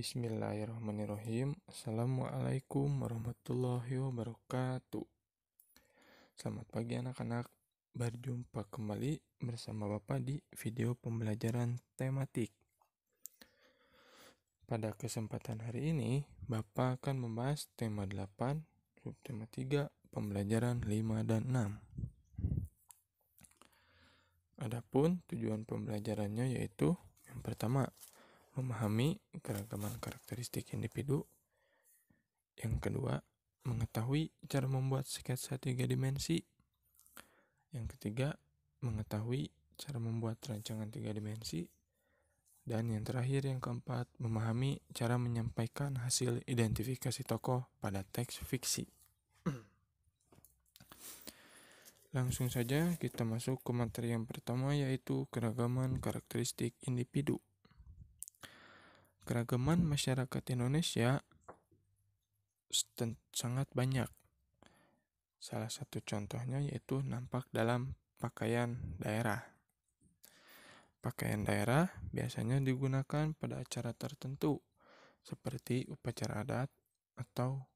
Bismillahirrahmanirrahim. Assalamualaikum warahmatullahi wabarakatuh. Selamat pagi anak-anak. Berjumpa kembali bersama Bapak di video pembelajaran tematik. Pada kesempatan hari ini, Bapak akan membahas tema 8, subtema 3, pembelajaran 5 dan 6. Adapun tujuan pembelajarannya yaitu yang pertama, memahami keragaman karakteristik individu. Yang kedua, mengetahui cara membuat sketsa 3 dimensi. Yang ketiga, mengetahui cara membuat rancangan 3 dimensi. Dan yang terakhir, yang keempat, memahami cara menyampaikan hasil identifikasi tokoh pada teks fiksi. Langsung saja kita masuk ke materi yang pertama, yaitu keragaman karakteristik individu. Keragaman masyarakat Indonesia sangat banyak. Salah satu contohnya yaitu nampak dalam pakaian daerah. Pakaian daerah biasanya digunakan pada acara tertentu seperti upacara adat atau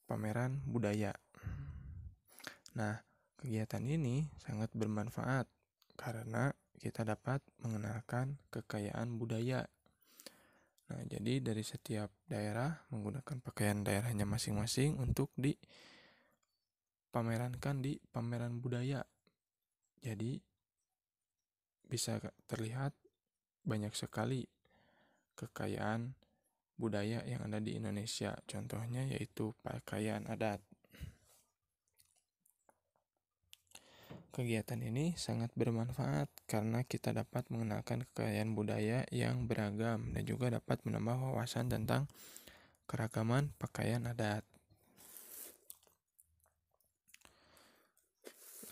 pameran budaya. Nah, kegiatan ini sangat bermanfaat karena kita dapat mengenalkan kekayaan budaya. Nah, jadi dari setiap daerah menggunakan pakaian daerahnya masing-masing untuk dipamerankan di pameran budaya. Jadi bisa terlihat banyak sekali kekayaan budaya yang ada di Indonesia. Contohnya yaitu pakaian adat. Kegiatan ini sangat bermanfaat karena kita dapat mengenalkan kekayaan budaya yang beragam dan juga dapat menambah wawasan tentang keragaman pakaian adat.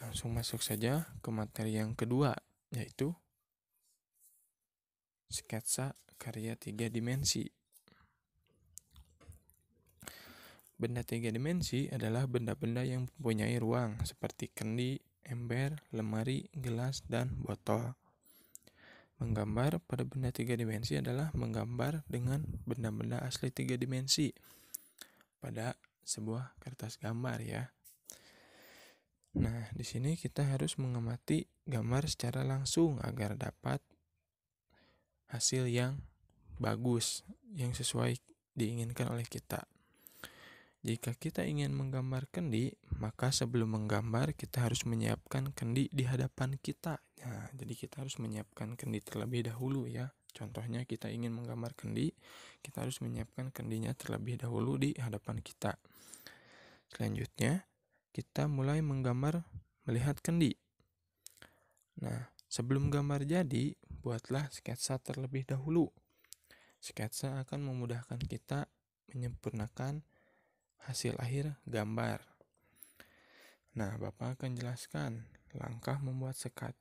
Langsung masuk saja ke materi yang kedua, yaitu sketsa karya 3 dimensi. Benda 3 dimensi adalah benda-benda yang mempunyai ruang seperti kendi, ember, lemari, gelas, dan botol. Menggambar pada benda 3 dimensi adalah menggambar dengan benda-benda asli 3 dimensi pada sebuah kertas gambar ya. Nah, di sini kita harus mengamati gambar secara langsung agar dapat hasil yang bagus, yang sesuai diinginkan oleh kita. Jika kita ingin menggambar kendi, maka sebelum menggambar kita harus menyiapkan kendi di hadapan kita. Nah, jadi kita harus menyiapkan kendi terlebih dahulu ya. Contohnya kita ingin menggambar kendi, kita harus menyiapkan kendinya terlebih dahulu di hadapan kita. Selanjutnya, kita mulai menggambar melihat kendi. Nah, sebelum gambar jadi, buatlah sketsa terlebih dahulu. Sketsa akan memudahkan kita menyempurnakan hasil akhir gambar. Nah, Bapak akan jelaskan langkah membuat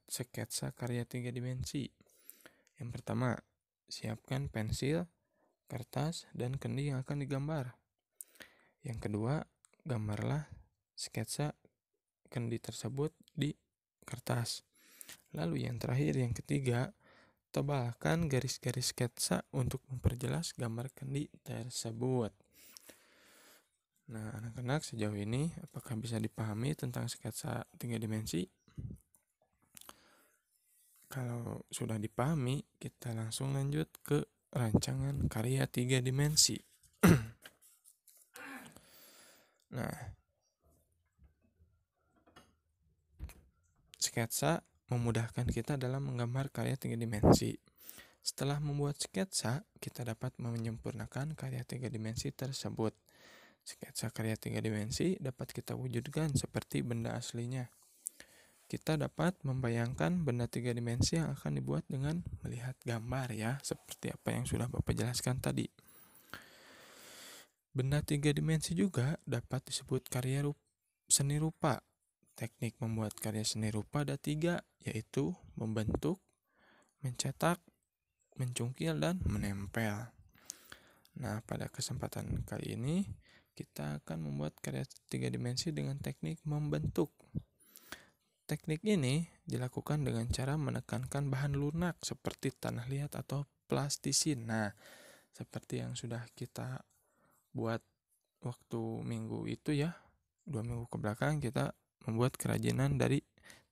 sketsa karya 3 dimensi. Yang pertama, siapkan pensil, kertas, dan kendi yang akan digambar. Yang kedua, gambarlah sketsa kendi tersebut di kertas. Lalu yang terakhir, yang ketiga, tebalkan garis-garis sketsa untuk memperjelas gambar kendi tersebut. Nah, anak-anak, sejauh ini apakah bisa dipahami tentang sketsa 3 dimensi? Kalau sudah dipahami, kita langsung lanjut ke rancangan karya 3 dimensi. Nah, sketsa memudahkan kita dalam menggambar karya 3 dimensi. Setelah membuat sketsa, kita dapat menyempurnakan karya 3 dimensi tersebut. Sketsa karya 3 dimensi dapat kita wujudkan seperti benda aslinya. Kita dapat membayangkan benda 3 dimensi yang akan dibuat dengan melihat gambar ya, seperti apa yang sudah Bapak jelaskan tadi. Benda 3 dimensi juga dapat disebut karya seni rupa. Teknik membuat karya seni rupa ada 3, yaitu membentuk, mencetak, mencungkil, dan menempel. Nah, pada kesempatan kali ini kita akan membuat karya 3 dimensi dengan teknik membentuk. Teknik ini dilakukan dengan cara menekankan bahan lunak seperti tanah liat atau plastisin. Nah, seperti yang sudah kita buat waktu minggu itu ya. 2 minggu ke belakang kita membuat kerajinan dari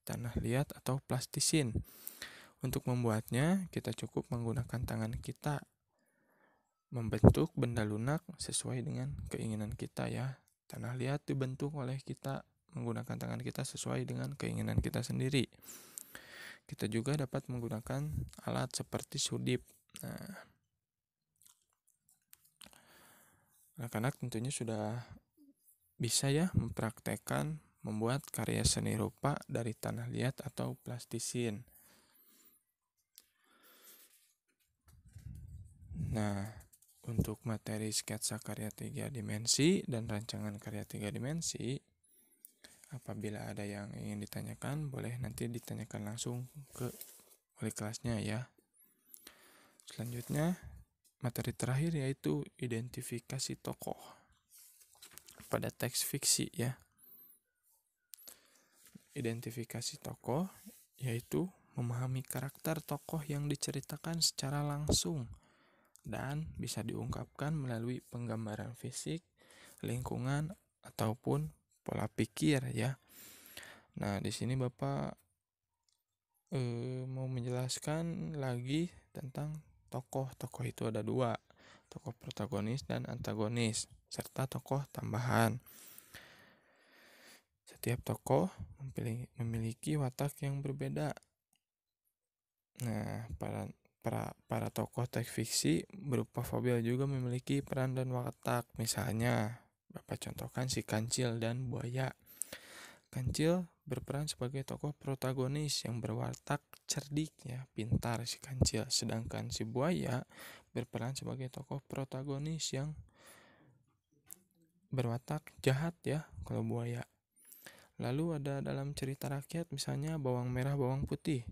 tanah liat atau plastisin. Untuk membuatnya, kita cukup menggunakan tangan kita membentuk benda lunak sesuai dengan keinginan kita ya. Tanah liat dibentuk oleh kita menggunakan tangan kita sesuai dengan keinginan kita sendiri. Kita juga dapat menggunakan alat seperti sudip. Nah, anak-anak tentunya sudah bisa ya mempraktekkan membuat karya seni rupa dari tanah liat atau plastisin. Nah, untuk materi sketsa karya 3 dimensi dan rancangan karya 3 dimensi, apabila ada yang ingin ditanyakan, boleh nanti ditanyakan langsung ke wali kelasnya ya. Selanjutnya, materi terakhir yaitu identifikasi tokoh pada teks fiksi ya. Identifikasi tokoh yaitu memahami karakter tokoh yang diceritakan secara langsung dan bisa diungkapkan melalui penggambaran fisik, lingkungan, ataupun pola pikir ya. Nah, di sini Bapak mau menjelaskan lagi tentang tokoh. Tokoh itu ada 2, tokoh protagonis dan antagonis, serta tokoh tambahan. Setiap tokoh memiliki watak yang berbeda. Nah, para tokoh teks fiksi berupa fabel juga memiliki peran dan watak. Misalnya, Bapak contohkan si Kancil dan Buaya. Kancil berperan sebagai tokoh protagonis yang berwatak cerdik ya, pintar si Kancil. Sedangkan si Buaya berperan sebagai tokoh protagonis yang berwatak jahat ya kalau Buaya. Lalu ada dalam cerita rakyat misalnya bawang merah, bawang putih,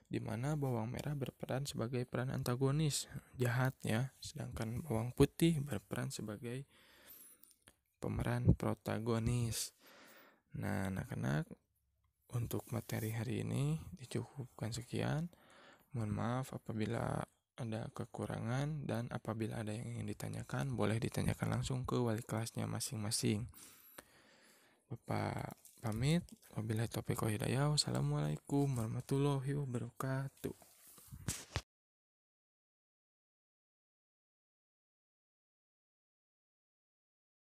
di mana bawang merah berperan sebagai peran antagonis, jahat ya, sedangkan bawang putih berperan sebagai pemeran protagonis. Nah, anak-anak, untuk materi hari ini dicukupkan sekian. Mohon maaf apabila ada kekurangan, dan apabila ada yang ingin ditanyakan, boleh ditanyakan langsung ke wali kelasnya masing-masing. Bapak pamit. Wabillahi taufiq wal hidayah. Wassalamualaikum warahmatullahi wabarakatuh.